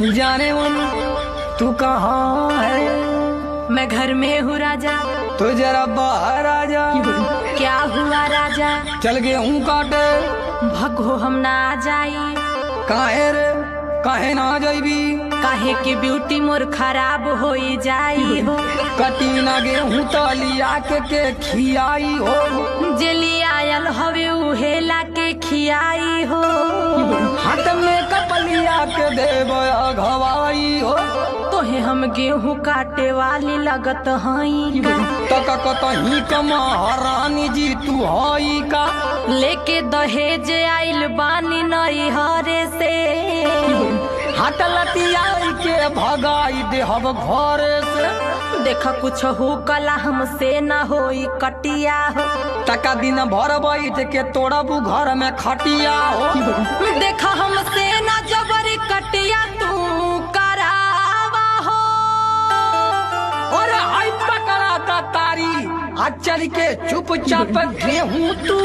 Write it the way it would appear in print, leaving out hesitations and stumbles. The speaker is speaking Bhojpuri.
जाने मन तू कहाँ है? मैं घर में हूँ राजा। तो जरा बाहर आ जा। क्या हुआ राजा? चल गेहूं काटे। भगो हम ना जाई। काहे रे काहे ना जाइबी? काहे की ब्यूटी मोर खराब हो जाई हो। कटी ना गेहूं तलिया के खियाई हो। जेली आयल हवे उहेला के खियाई हो। हाथ में कपलिया के देव घवाई हो। तोहे हम गेहूं काटे वाली लगत हई का? तक कतही कमा रानी जी तू हई का? लेके दहेज आइल बानी नई हरे से। हाथ लतियाई के भगाई देहब घरे से। देखा कुछ हो कला हमसे न होई कटिया हो। तका दिन भर बैठ के तोड़बू घर में खटिया हो। देखा हमसे न जबरी कटिया तू करावा हो। और आई पकड़ा ता तारी आ चल के चुपचाप गेहूं तू